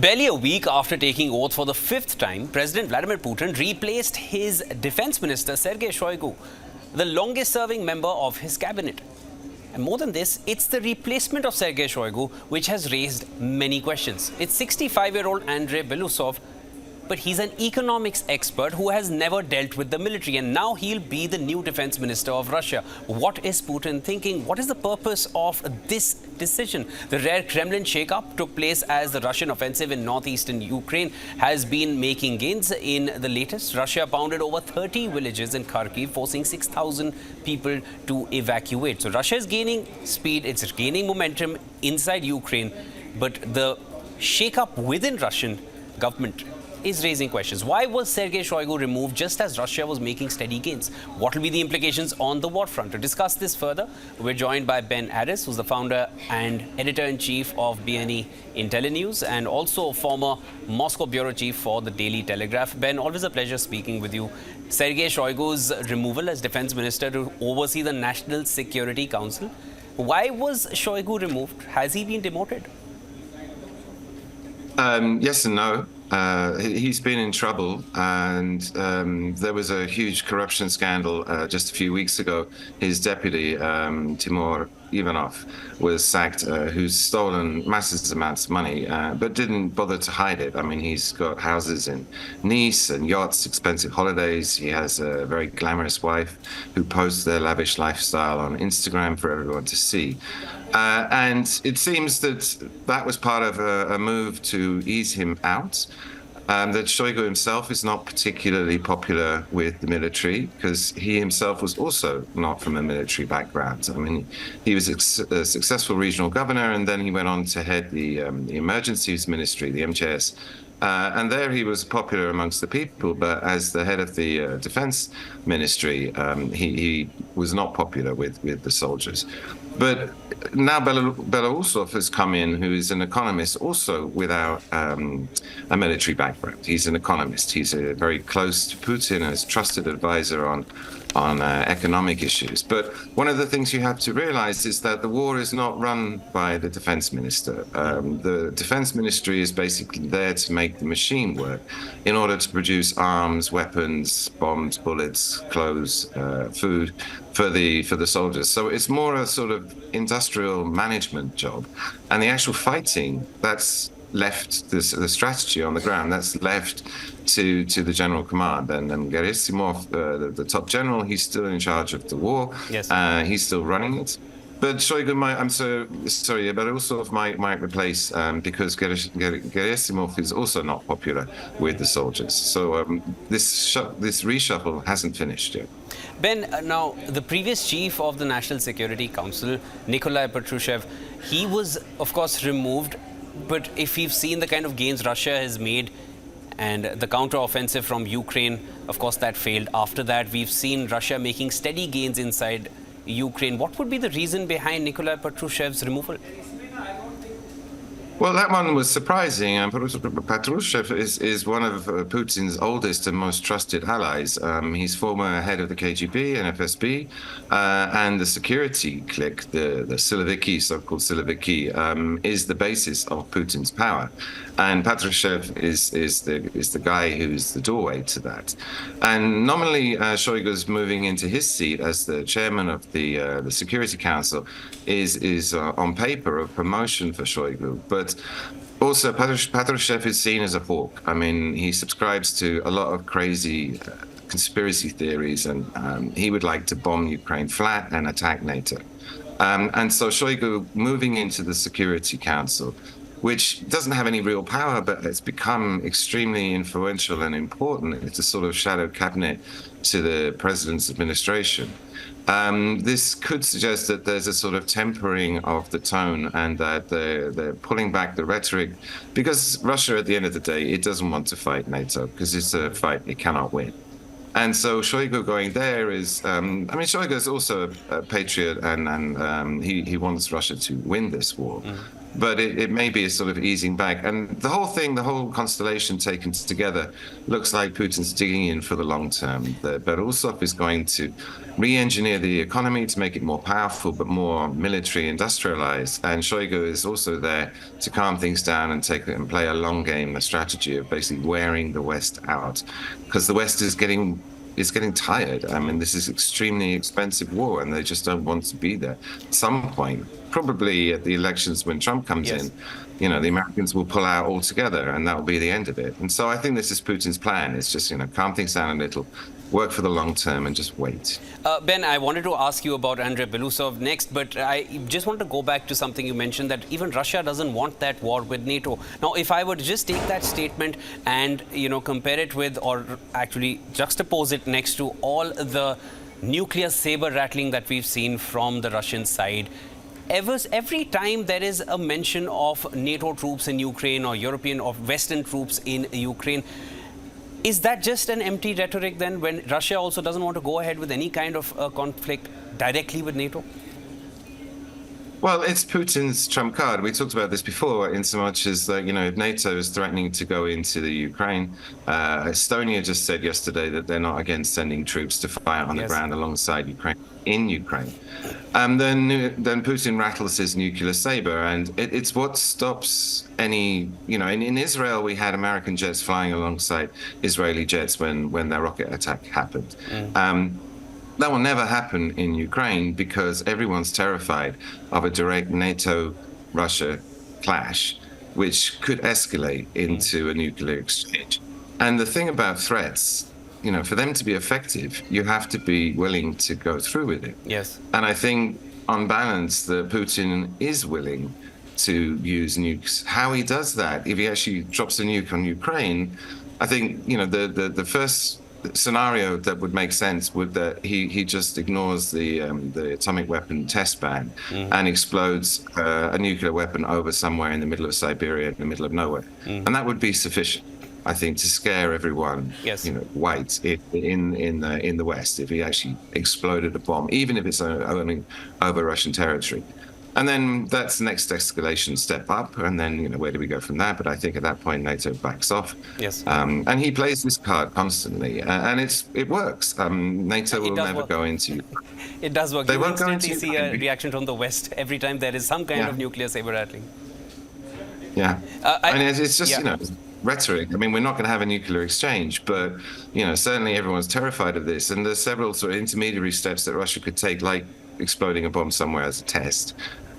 Barely a week after taking oath for the fifth time, President Vladimir Putin replaced his defense minister Sergei Shoigu, the longest-serving member of his cabinet. And more than this, it's the replacement of Sergei Shoigu which has raised many questions. It's 65-year-old Andrei Belousov, but he's an economics expert who has never dealt with the military, and now he'll be the new defense minister of Russia. What is Putin thinking? What is the purpose of this decision? The rare Kremlin shakeup took place as the Russian offensive in northeastern Ukraine has been making gains. In the latest, Russia pounded over 30 villages in Kharkiv, forcing 6,000 people to evacuate. So Russia is gaining speed, it's gaining momentum inside Ukraine, but the shakeup within Russian government is raising questions. Why was Sergei Shoigu removed just as Russia was making steady gains? What will be the implications on the war front? To discuss this further, we're joined by Ben Aris, who's the founder and editor-in-chief of BNE Intellinews and also former Moscow bureau chief for the Daily Telegraph. Ben, always a pleasure speaking with you. Sergei Shoigu's removal as defense minister to oversee the National Security Council. Why was Shoigu removed? Has he been demoted? Yes and no. He's been in trouble, and there was a huge corruption scandal just a few weeks ago. His deputy, Timur Ivanov, was sacked, who's stolen massive amounts of money, but didn't bother to hide it. I mean, he's got houses in Nice and yachts, expensive holidays. He has a very glamorous wife who posts their lavish lifestyle on Instagram for everyone to see. And it seems that was part of a move to ease him out. That Shoigu himself is not particularly popular with the military because he himself was also not from a military background. I mean, he was a successful regional governor, and then he went on to head the Emergencies Ministry, the MJS. And there he was popular amongst the people, but as the head of the defense ministry, he was not popular with the soldiers. But now Belousov has come in, who is an economist, also without a military background. He's an economist. He's very close to Putin as trusted advisor on economic issues. But one of the things you have to realize is that the war is not run by the defense minister. The defense ministry is basically there to make the machine work in order to produce arms, weapons, bombs, bullets, clothes, food for the soldiers. So it's more a sort of industrial management job. And the actual fighting, that's left, the strategy on the ground, that's left to the general command. And Gerasimov, the top general, he's still in charge of the war. Yes. He's still running it. But Shoigu Belousov might replace because Gerasimov is also not popular with the soldiers. So this reshuffle hasn't finished yet. Ben, now the previous chief of the National Security Council, Nikolai Patrushev, he was of course removed. But if we've seen the kind of gains Russia has made and the counter-offensive from Ukraine, of course, that failed. After that, we've seen Russia making steady gains inside Ukraine. What would be the reason behind Nikolai Patrushev's removal? Well, that one was surprising. Patrushev is one of Putin's oldest and most trusted allies. He's former head of the KGB and FSB, and the security clique, the Siloviki, so-called Siloviki, is the basis of Putin's power. And Patrushev is the guy who's the doorway to that. And nominally, Shoigu's moving into his seat as the chairman of the Security Council is on paper a promotion for Shoigu, but also Patrushev is seen as a hawk. I mean, he subscribes to a lot of crazy conspiracy theories, and he would like to bomb Ukraine flat and attack NATO. And so Shoigu moving into the Security Council, which doesn't have any real power, but it's become extremely influential and important. It's a sort of shadow cabinet to the president's administration. This could suggest that there's a sort of tempering of the tone and that they're pulling back the rhetoric, because Russia, at the end of the day, it doesn't want to fight NATO because it's a fight it cannot win. And so Shoigu going there is, Shoigu is also a patriot, and he wants Russia to win this war. but it may be a sort of easing back. And the whole thing, the whole constellation taken together, looks like Putin's digging in for the long term. Belousov is going to re-engineer the economy to make it more powerful, but more military industrialized. And Shoigu is also there to calm things down and take it and play a long game, a strategy of basically wearing the West out, because the West is getting tired. I mean, this is extremely expensive war, and they just don't want to be there. At some point, probably at the elections when Trump comes in, the Americans will pull out altogether, and that will be the end of it. And so I think this is Putin's plan. It's just, calm things down a little, work for the long term, and just wait. Ben, I wanted to ask you about Andrei Belousov next, but I just want to go back to something you mentioned, that even Russia doesn't want that war with NATO. Now, if I were to just take that statement and, compare it with, or actually juxtapose it next to all the nuclear saber rattling that we've seen from the Russian side, every time there is a mention of NATO troops in Ukraine or European or Western troops in Ukraine, is that just an empty rhetoric then, when Russia also doesn't want to go ahead with any kind of conflict directly with NATO? Well, it's Putin's trump card. We talked about this before, in so much as that, if NATO is threatening to go into the Ukraine, Estonia just said yesterday that they're not against sending troops to fight on the ground alongside Ukraine, in Ukraine. Then Putin rattles his nuclear saber, and it's what stops any, in Israel, we had American jets flying alongside Israeli jets when their rocket attack happened. That will never happen in Ukraine because everyone's terrified of a direct NATO-Russia clash, which could escalate into a nuclear exchange. And the thing about threats, for them to be effective, you have to be willing to go through with it. Yes. And I think, on balance, that Putin is willing to use nukes. How he does that, if he actually drops a nuke on Ukraine, I think, the first scenario that would make sense would that he just ignores the atomic weapon test ban and explodes a nuclear weapon over somewhere in the middle of Siberia, in the middle of nowhere, and that would be sufficient, I think, to scare everyone, white in the West, if he actually exploded a bomb, even if it's only over Russian territory. And then that's the next escalation step up. And then, where do we go from that? But I think at that point, NATO backs off. Yes. And he plays this card constantly. And it works. NATO will never go into... It does work. They you won't go instantly into see a reaction from the West every time there is some kind of nuclear saber rattling. Yeah. And it's just, rhetoric. I mean, we're not going to have a nuclear exchange, but, certainly everyone's terrified of this. And there's several sort of intermediary steps that Russia could take, like exploding a bomb somewhere as a test.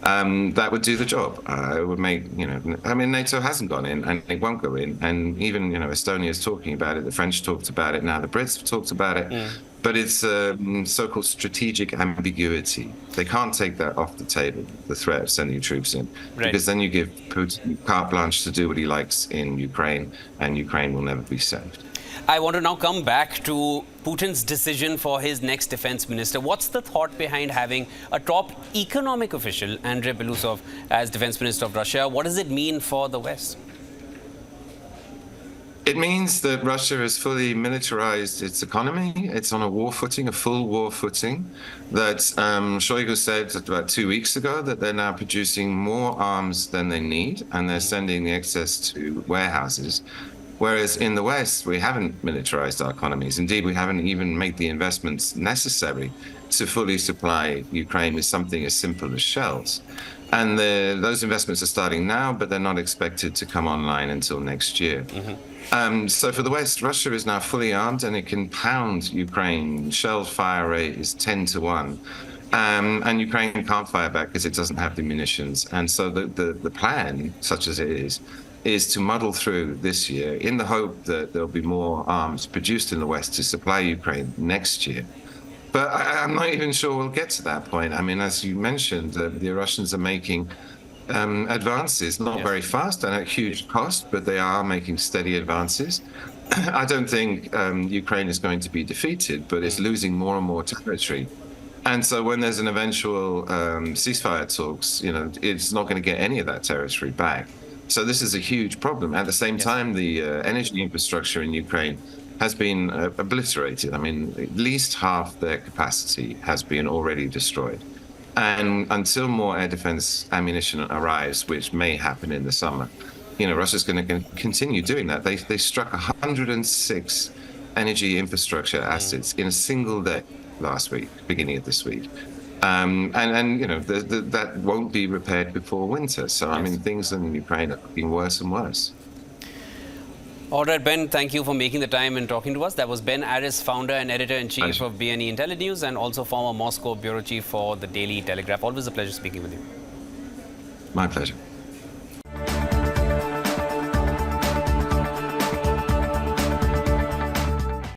That would do the job. It would make, NATO hasn't gone in and it won't go in. And even, Estonia is talking about it. The French talked about it. Now the Brits have talked about it. But it's so-called strategic ambiguity. They can't take that off the table, the threat of sending troops in, because then you give Putin carte blanche to do what he likes in Ukraine, and Ukraine will never be saved. I want to now come back to Putin's decision for his next defense minister. What's the thought behind having a top economic official, Andrei Belousov, as defense minister of Russia? What does it mean for the West? It means that Russia has fully militarized its economy. It's on a war footing, a full war footing. That Shoigu said about 2 weeks ago that they're now producing more arms than they need, and they're sending the excess to warehouses. Whereas in the West, we haven't militarized our economies. Indeed, we haven't even made the investments necessary to fully supply Ukraine with something as simple as shells. And those investments are starting now, but they're not expected to come online until next year. So for the West, Russia is now fully armed and it can pound Ukraine. Shell fire rate is 10 to 1. And Ukraine can't fire back because it doesn't have the munitions. And so the plan, such as it is to muddle through this year in the hope that there'll be more arms produced in the West to supply Ukraine next year. But I'm not even sure we'll get to that point. I mean, as you mentioned, the Russians are making advances, not very fast and at huge cost, but they are making steady advances. I don't think Ukraine is going to be defeated, but it's losing more and more territory. And so when there's an eventual ceasefire talks, it's not going to get any of that territory back. So this is a huge problem. At the same time, the energy infrastructure in Ukraine has been obliterated. I mean, at least half their capacity has been already destroyed. And until more air defense ammunition arrives, which may happen in the summer, Russia's going to continue doing that. They struck 106 energy infrastructure assets in a single day last week, beginning of this week. That won't be repaired before winter. So, I mean, things in Ukraine are getting worse and worse. All right, Ben, thank you for making the time and talking to us. That was Ben Aris, founder and editor-in-chief of BNE Intellinews and also former Moscow bureau chief for the Daily Telegraph. Always a pleasure speaking with you. My pleasure.